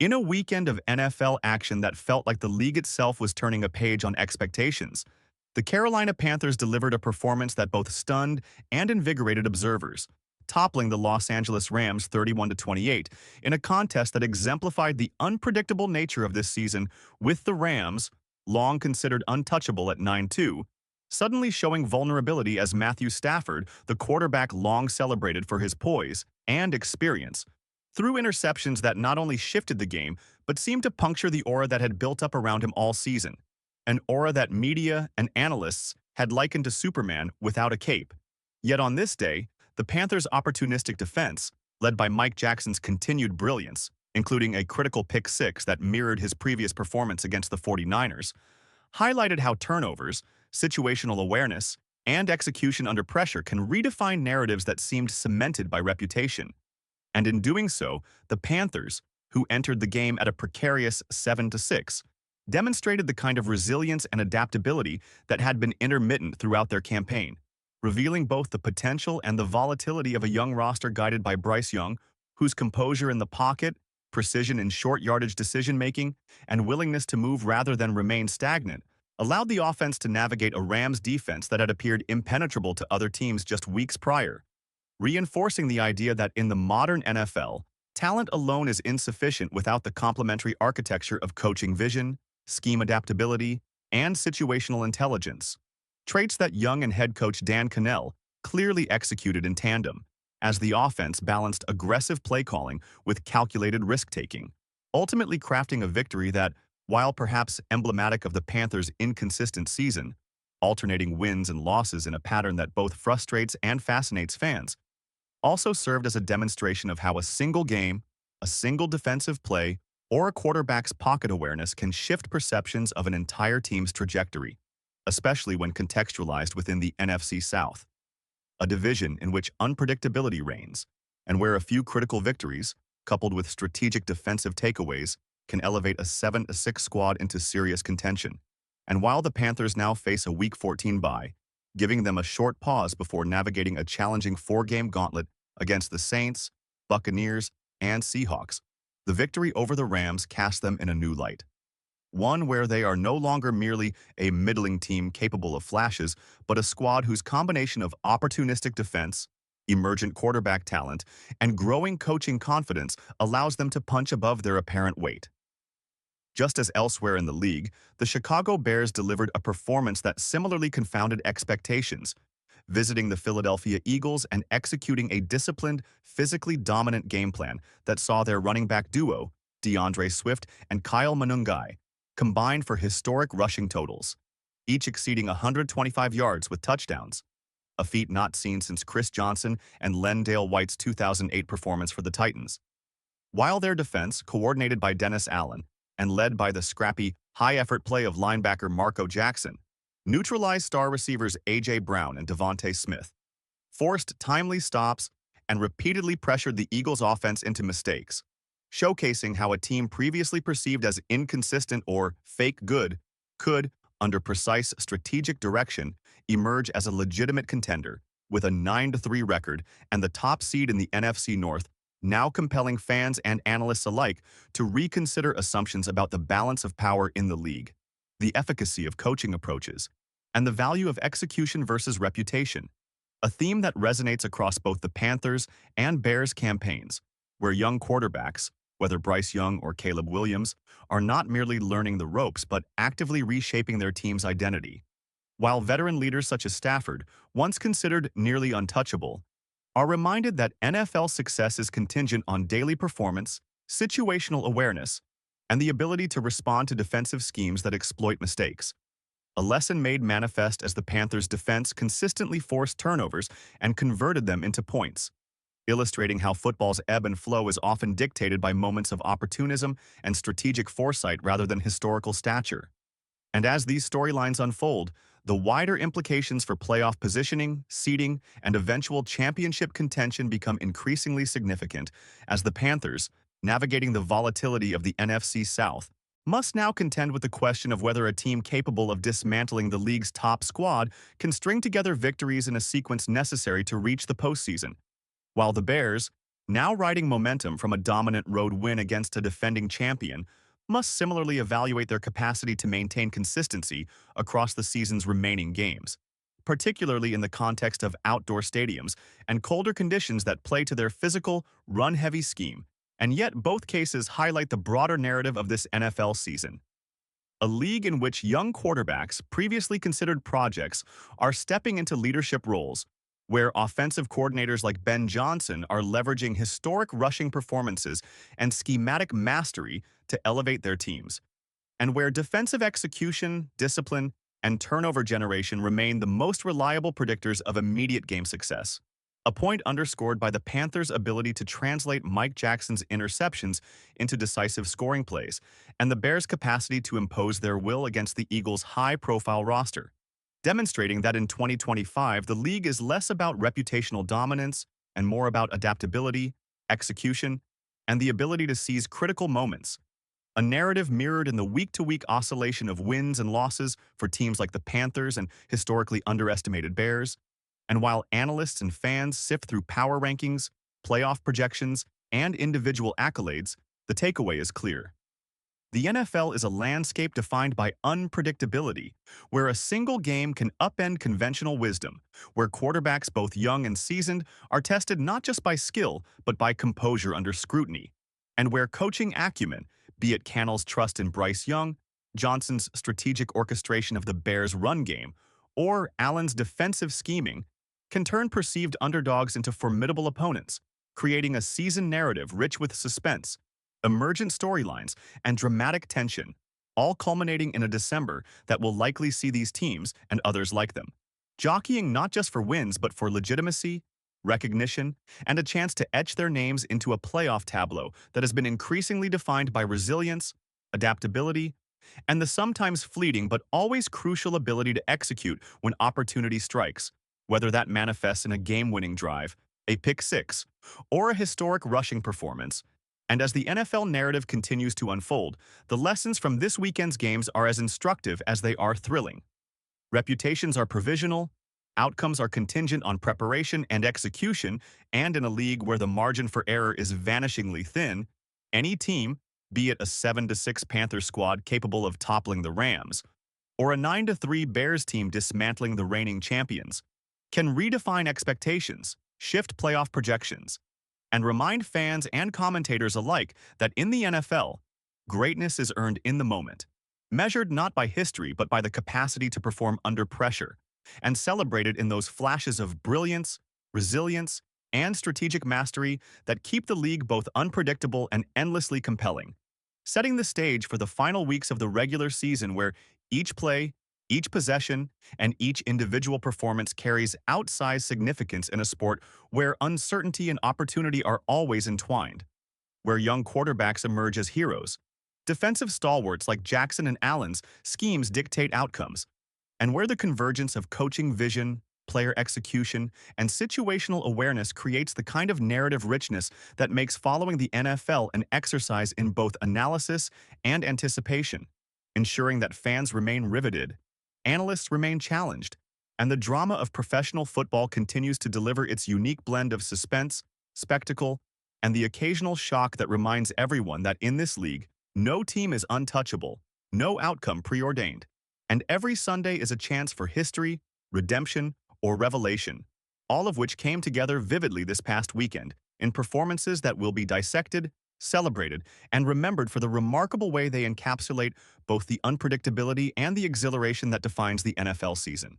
In a weekend of NFL action that felt like the league itself was turning a page on expectations, the Carolina Panthers delivered a performance that both stunned and invigorated observers, toppling the Los Angeles Rams 31-28 in a contest that exemplified the unpredictable nature of this season, with the Rams, long considered untouchable at 9-2, suddenly showing vulnerability as Matthew Stafford, the quarterback long celebrated for his poise and experience, threw interceptions that not only shifted the game, but seemed to puncture the aura that had built up around him all season. An aura that media and analysts had likened to Superman without a cape. Yet on this day, the Panthers' opportunistic defense, led by Mike Jackson's continued brilliance, including a critical pick six that mirrored his previous performance against the 49ers, highlighted how turnovers, situational awareness, and execution under pressure can redefine narratives that seemed cemented by reputation. And in doing so, the Panthers, who entered the game at a precarious 7-6, demonstrated the kind of resilience and adaptability that had been intermittent throughout their campaign, revealing both the potential and the volatility of a young roster guided by Bryce Young, whose composure in the pocket, precision in short yardage decision-making, and willingness to move rather than remain stagnant allowed the offense to navigate a Rams defense that had appeared impenetrable to other teams just weeks prior, reinforcing the idea that in the modern NFL, talent alone is insufficient without the complementary architecture of coaching vision, scheme adaptability, and situational intelligence, traits that Young and head coach Dan Cannell clearly executed in tandem, as the offense balanced aggressive play calling with calculated risk-taking, ultimately crafting a victory that, while perhaps emblematic of the Panthers' inconsistent season, alternating wins and losses in a pattern that both frustrates and fascinates fans, also served as a demonstration of how a single game, a single defensive play, or a quarterback's pocket awareness can shift perceptions of an entire team's trajectory, especially when contextualized within the NFC South, a division in which unpredictability reigns, and where a few critical victories, coupled with strategic defensive takeaways, can elevate a 7-6 squad into serious contention. And while the Panthers now face a Week 14 bye, giving them a short pause before navigating a challenging four-game gauntlet against the Saints, Buccaneers, and Seahawks, the victory over the Rams cast them in a new light. One where they are no longer merely a middling team capable of flashes, but a squad whose combination of opportunistic defense, emergent quarterback talent, and growing coaching confidence allows them to punch above their apparent weight. Just as elsewhere in the league, the Chicago Bears delivered a performance that similarly confounded expectations, visiting the Philadelphia Eagles and executing a disciplined, physically dominant game plan that saw their running back duo, DeAndre Swift and Kyle Manungai, combined for historic rushing totals, each exceeding 125 yards with touchdowns, a feat not seen since Chris Johnson and Lendale White's 2008 performance for the Titans. While their defense, coordinated by Dennis Allen and led by the scrappy, high-effort play of linebacker Marco Jackson, neutralized star receivers A.J. Brown and Devontae Smith, forced timely stops, and repeatedly pressured the Eagles' offense into mistakes, showcasing how a team previously perceived as inconsistent or fake good could, under precise strategic direction, emerge as a legitimate contender, with a 9-3 record and the top seed in the NFC North, now compelling fans and analysts alike to reconsider assumptions about the balance of power in the league, the efficacy of coaching approaches, and the value of execution versus reputation, a theme that resonates across both the Panthers and Bears campaigns, where young quarterbacks, whether Bryce Young or Caleb Williams, are not merely learning the ropes but actively reshaping their team's identity, while veteran leaders such as Stafford, once considered nearly untouchable, are reminded that NFL success is contingent on daily performance, situational awareness, and the ability to respond to defensive schemes that exploit mistakes. A lesson made manifest as the Panthers' defense consistently forced turnovers and converted them into points, illustrating how football's ebb and flow is often dictated by moments of opportunism and strategic foresight rather than historical stature. And as these storylines unfold, the wider implications for playoff positioning, seeding, and eventual championship contention become increasingly significant as the Panthers, navigating the volatility of the NFC South, must now contend with the question of whether a team capable of dismantling the league's top squad can string together victories in a sequence necessary to reach the postseason, while the Bears, now riding momentum from a dominant road win against a defending champion, must similarly evaluate their capacity to maintain consistency across the season's remaining games, particularly in the context of outdoor stadiums and colder conditions that play to their physical, run-heavy scheme. And yet both cases highlight the broader narrative of this NFL season. A league in which young quarterbacks, previously considered projects, are stepping into leadership roles, where offensive coordinators like Ben Johnson are leveraging historic rushing performances and schematic mastery to elevate their teams, and where defensive execution, discipline, and turnover generation remain the most reliable predictors of immediate game success. A point underscored by the Panthers' ability to translate Mike Jackson's interceptions into decisive scoring plays, and the Bears' capacity to impose their will against the Eagles' high-profile roster, demonstrating that in 2025 the league is less about reputational dominance and more about adaptability, execution, and the ability to seize critical moments, a narrative mirrored in the week-to-week oscillation of wins and losses for teams like the Panthers and historically underestimated Bears. And while analysts and fans sift through power rankings, playoff projections, and individual accolades, the takeaway is clear. The NFL is a landscape defined by unpredictability, where a single game can upend conventional wisdom, where quarterbacks both young and seasoned are tested not just by skill, but by composure under scrutiny, and where coaching acumen, be it Cannell's trust in Bryce Young, Johnson's strategic orchestration of the Bears' run game, or Allen's defensive scheming, can turn perceived underdogs into formidable opponents, creating a season narrative rich with suspense, emergent storylines, and dramatic tension, all culminating in a December that will likely see these teams, and others like them, jockeying not just for wins but for legitimacy, recognition, and a chance to etch their names into a playoff tableau that has been increasingly defined by resilience, adaptability, and the sometimes fleeting but always crucial ability to execute when opportunity strikes, whether that manifests in a game-winning drive, a pick six, or a historic rushing performance. And as the NFL narrative continues to unfold, the lessons from this weekend's games are as instructive as they are thrilling. Reputations are provisional, outcomes are contingent on preparation and execution, and in a league where the margin for error is vanishingly thin, any team, be it a 7-6 Panthers squad capable of toppling the Rams, or a 9-3 Bears team dismantling the reigning champions, can redefine expectations, shift playoff projections, and remind fans and commentators alike that in the NFL, greatness is earned in the moment, measured not by history but by the capacity to perform under pressure, and celebrated in those flashes of brilliance, resilience, and strategic mastery that keep the league both unpredictable and endlessly compelling, setting the stage for the final weeks of the regular season where each play, each possession, and each individual performance carries outsized significance in a sport where uncertainty and opportunity are always entwined, where young quarterbacks emerge as heroes, defensive stalwarts like Jackson and Allen's schemes dictate outcomes, and where the convergence of coaching vision, player execution, and situational awareness creates the kind of narrative richness that makes following the NFL an exercise in both analysis and anticipation, ensuring that fans remain riveted, analysts remain challenged, and the drama of professional football continues to deliver its unique blend of suspense, spectacle, and the occasional shock that reminds everyone that in this league, no team is untouchable, no outcome preordained, and every Sunday is a chance for history, redemption, or revelation, all of which came together vividly this past weekend in performances that will be dissected, celebrated, and remembered for the remarkable way they encapsulate both the unpredictability and the exhilaration that defines the NFL season.